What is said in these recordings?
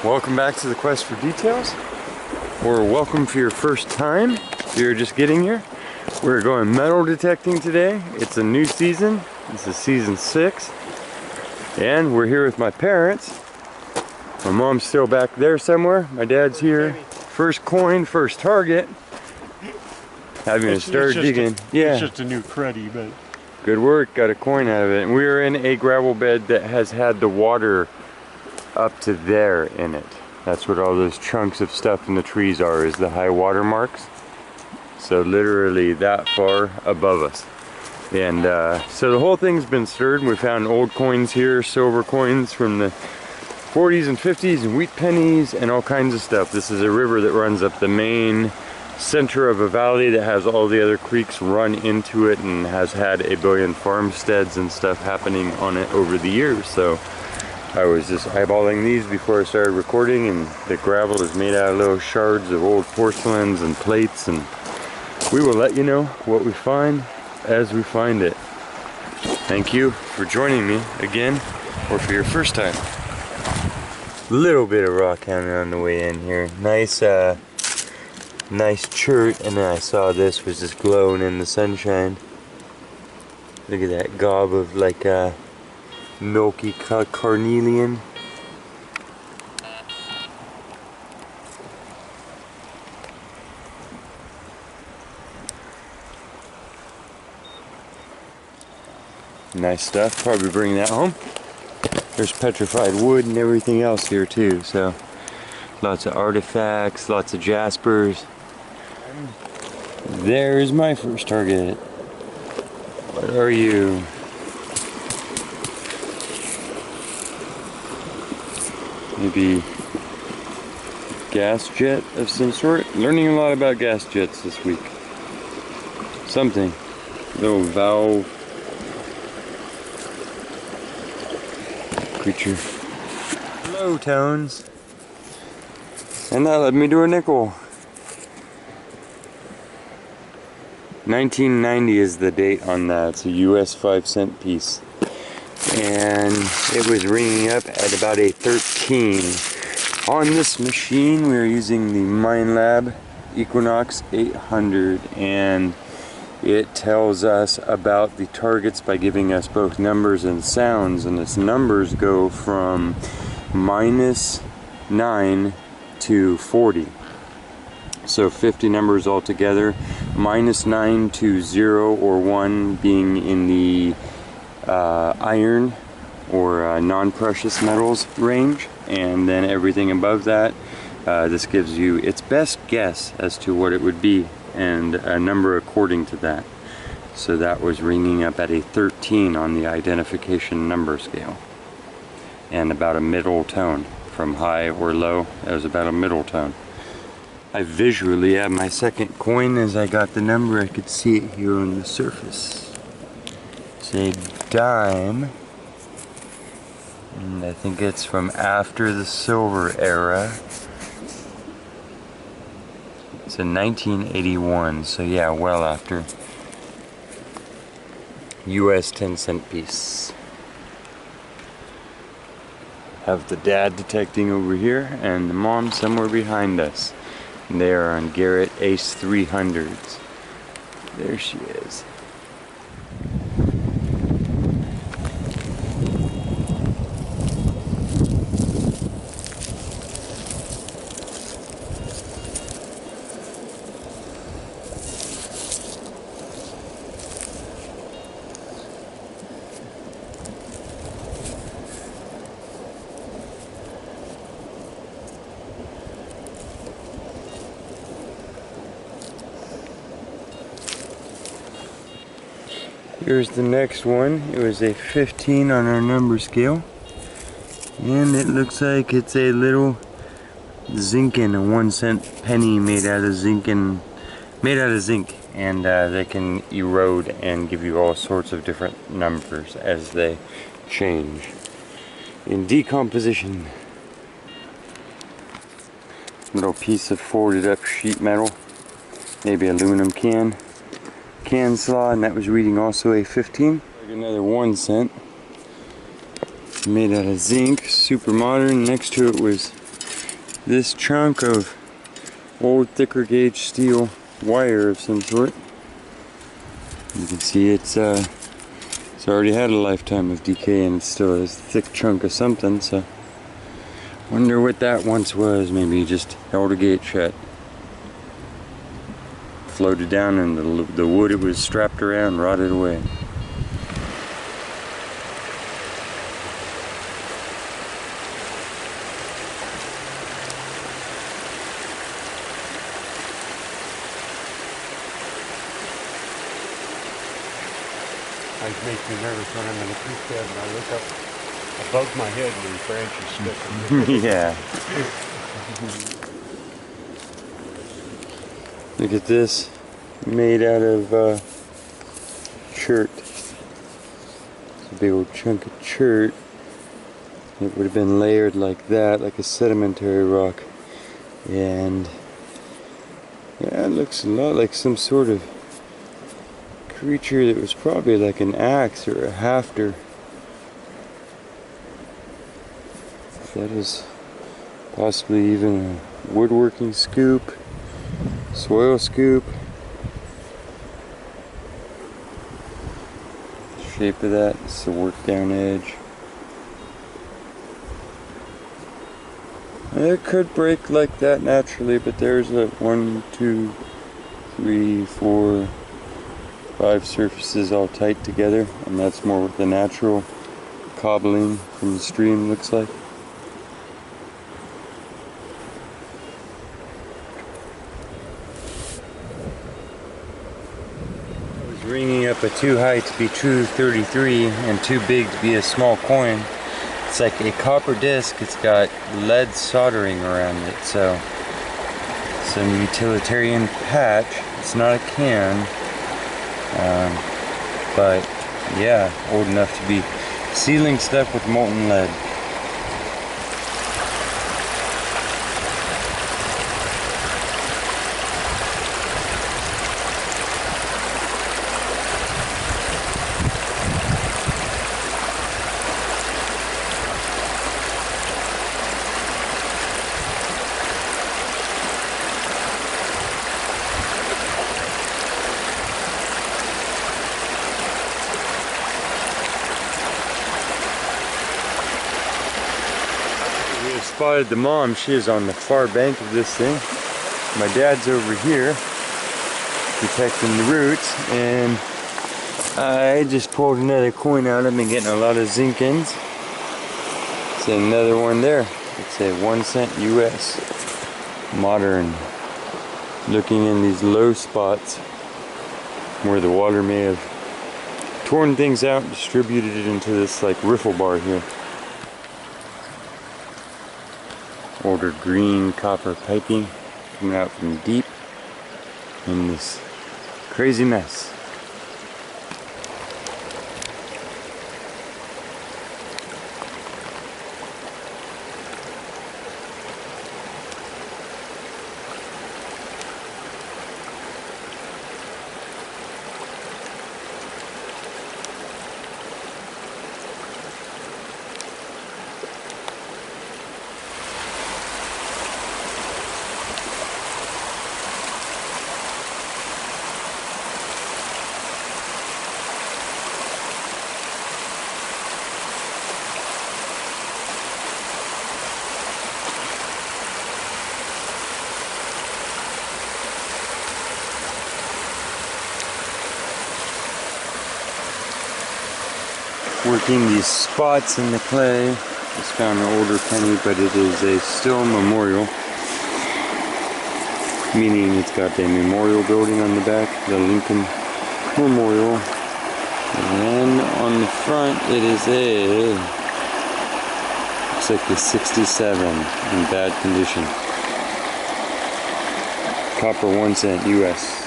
Welcome back to the Quest for Details, or welcome for your first time if you're just getting here. We're going metal detecting today. It's a new season. This is season 6, and we're here with my parents. My mom's still back there somewhere. My dad's here. First coin, first target. Having to start digging. It's just a new cruddy, but good work. Got a coin out of it. And we're in a gravel bed that has had the water up to there in it. That's what all those chunks of stuff in the trees are, is the high water marks. So literally that far above us. And so the whole thing's been stirred. We found old coins here, silver coins from the 40s and 50s, and wheat pennies and all kinds of stuff. This is a river that runs up the main center of a valley that has all the other creeks run into it and has had a billion farmsteads and stuff happening on it over the years. So I was just eyeballing these before I started recording, and the gravel is made out of little shards of old porcelains and plates, and we will let you know what we find as we find it. Thank you for joining me again, or for your first time. Little bit of rock canyon on the way in here. Nice chert, and then I saw this was just glowing in the sunshine. Look at that gob of like milky carnelian. Nice stuff. Probably bring that home. There's petrified wood and everything else here too, so lots of artifacts, lots of jaspers. There's my first target. What are you? Maybe gas jet of some sort? Learning a lot about gas jets this week. Something. Little valve creature. Low tones. And that led me to a nickel. 1990 is the date on that. It's a US 5-cent piece. And it was ringing up at about a 13. On this machine, we are using the MineLab Equinox 800, and it tells us about the targets by giving us both numbers and sounds, and its numbers go from -9 to 40. So 50 numbers altogether, -9 to 0 or 1 being in the iron or non-precious metals range, and then everything above that, this gives you its best guess as to what it would be and a number according to that. So that was ringing up at a 13 on the identification number scale, and about a middle tone. From high or low, it was about a middle tone. I visually have my second coin. As I got the number, I could see it here on the surface. It's a dime, and I think it's from after the silver era. It's a 1981, so yeah, well after. US 10-cent piece. Have the dad detecting over here, and the mom somewhere behind us. And they are on Garrett Ace 300s. There she is. Here's the next one. It was a 15 on our number scale, and it looks like it's a little zinkin, a 1-cent penny made out of zinc, and they can erode and give you all sorts of different numbers as they change in decomposition. Little piece of folded up sheet metal, maybe aluminum can slaw, and that was reading also a 15. Another 1 cent made out of zinc, super modern. Next to it was this chunk of old thicker gauge steel wire of some sort. You can see it's already had a lifetime of decay and it's still a thick chunk of something, so wonder what that once was. Maybe just held a gate shut. Floated down and the wood it was strapped around rotted away. It makes me nervous when I'm in a creek bed and I look up above my head and there's branches sticking. Yeah. Look at this, made out of chert. It's a big old chunk of chert. It would have been layered like that, like a sedimentary rock. And yeah, it looks a lot like some sort of creature that was probably like an axe or a hafter. That is possibly even a woodworking scoop, soil scoop. The shape of that is the work down edge. It could break like that naturally, but there's a 1, 2, 3, 4, 5 surfaces all tight together, and that's more what the natural cobbling from the stream looks like. I was ringing up a too high to be true 33 and too big to be a small coin. It's like a copper disc. It's got lead soldering around it, so some utilitarian patch. It's not a can. But yeah, old enough to be sealing stuff with molten lead. Spotted the mom. She is on the far bank of this thing. My dad's over here protecting the roots, and I just pulled another coin out. I've been getting a lot of zinc ins. It's another one there. It's a 1 cent US. Modern. Looking in these low spots where the water may have torn things out and distributed it into this like riffle bar here. Older green copper piping coming out from deep in this crazy mess. Working these spots in the clay. Just found an older penny, but it is a still memorial. Meaning it's got a memorial building on the back, the Lincoln Memorial. And then on the front it is a, looks like a 67 in bad condition. Copper 1 cent US.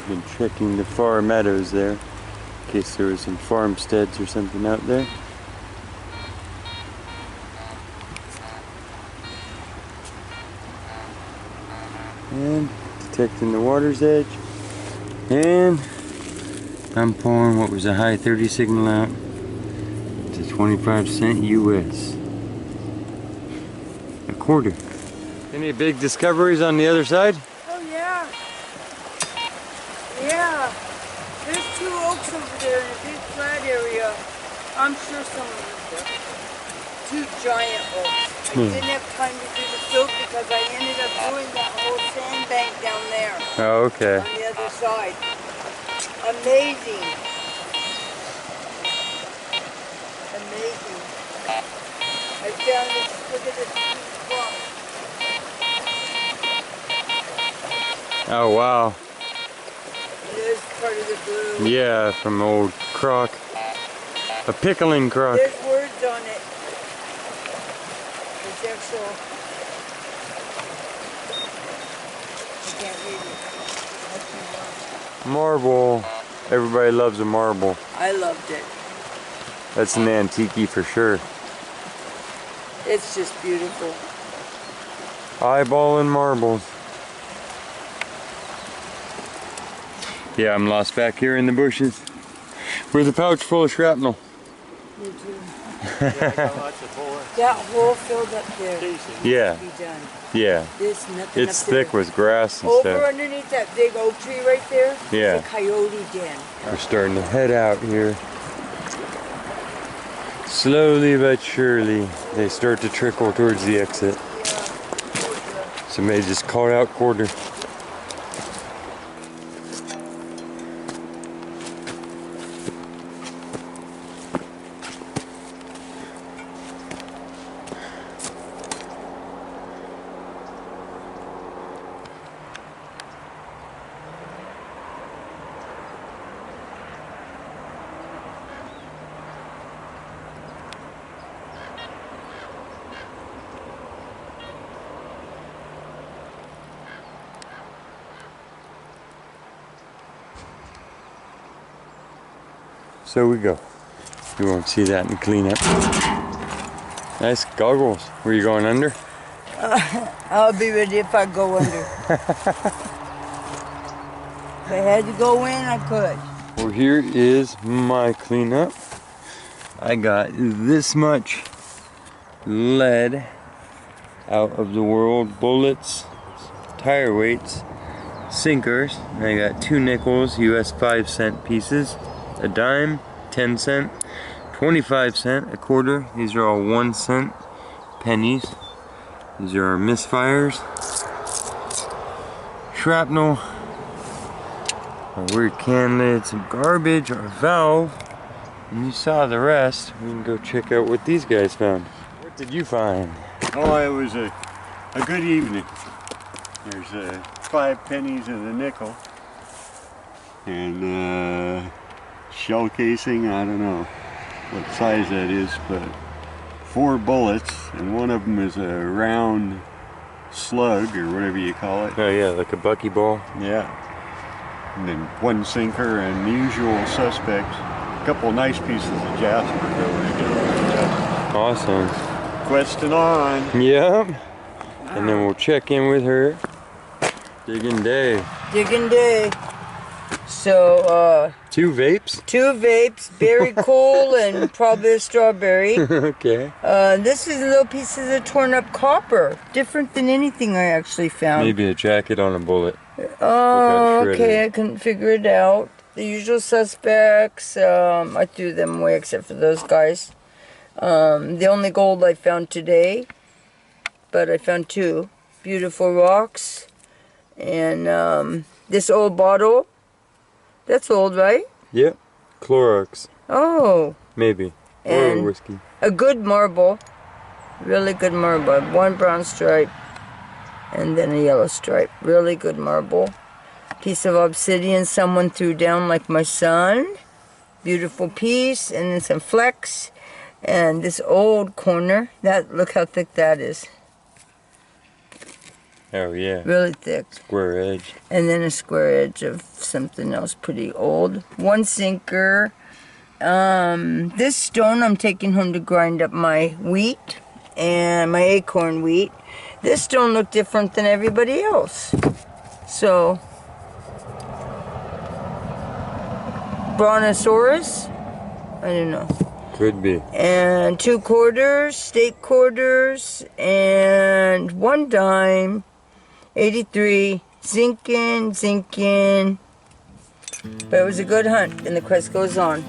Been checking the far meadows there in case there was some farmsteads or something out there. And detecting the water's edge. And I'm pulling what was a high 30 signal out to 25 cent US. A quarter. Any big discoveries on the other side? Oh yeah. Yeah. There's 2 oaks over there in a big flat area. I'm sure someone lived there. 2 giant oaks. I didn't have time to do the filter because I ended up doing that whole sandbank down there. Oh, okay. On the other side. Amazing. Amazing. I found this, look at this rock. Oh, wow. There's part of the blue. Yeah, from old croc. A pickling croc. There's words on it. It's actual. I can't read it. That's too long. Marble. Everybody loves a marble. I loved it. That's an antique for sure. It's just beautiful. Eyeballing marbles. Yeah, I'm lost back here in the bushes with a pouch full of shrapnel. Me too. Yeah, I got lots of bullets. That hole filled up there. Yeah, Be done. yeah. This nothing It's up there. thick with grass and Over stuff. underneath that big oak tree right there. Yeah. Is a coyote den. We're starting to head out here. Slowly but surely, they start to trickle towards the exit. Somebody just called out quarter. So we go. You won't see that in cleanup. Nice goggles. Were you going under? I'll be ready if I go under. If I had to go in, I could. Well, here is my cleanup. I got this much lead out of the world, bullets, tire weights, sinkers. I got 2 nickels, US 5-cent pieces, a dime, 10 cent, 25 cent, a quarter. These are all 1 cent pennies. These are our misfires, shrapnel, a weird can lid, some garbage, our valve, and you saw the rest. We can go check out what these guys found. What did you find? Oh, it was a good evening. There's 5 pennies and a nickel. And shell casing, I don't know what size that is, but 4 bullets, and one of them is a round slug, or whatever you call it. Oh yeah, like a buckyball. Yeah. And then 1 sinker and the usual suspects. A couple nice pieces of jasper. Awesome. Questing on. Yep. And then we'll check in with her. Digging day. Digging day. So, 2 vapes? 2 vapes, berry coal, and probably a strawberry. Okay. This is little pieces of torn up copper. Different than anything I actually found. Maybe a jacket on a bullet. Oh, shredded. okay, I couldn't figure it out. The usual suspects, I threw them away except for those guys. The only gold I found today, but I found 2 beautiful rocks. And this old bottle, that's old, right? Yep. Clorox. Oh. Maybe. Or And whiskey. a good marble, really good marble. 1 brown stripe and then a yellow stripe. Really good marble. Piece of obsidian someone threw down like my son. Beautiful piece, and then some flecks. And this old corner, look how thick that is. Oh yeah. Really thick. Square edge. And then a square edge of something else pretty old. 1 sinker. This stone I'm taking home to grind up my wheat and my acorn wheat. This don't look different than everybody else. So, Brontosaurus? I don't know. Could be. And 2 quarters, state quarters, and 1 dime, 83, zinkin. But it was a good hunt, and the quest goes on.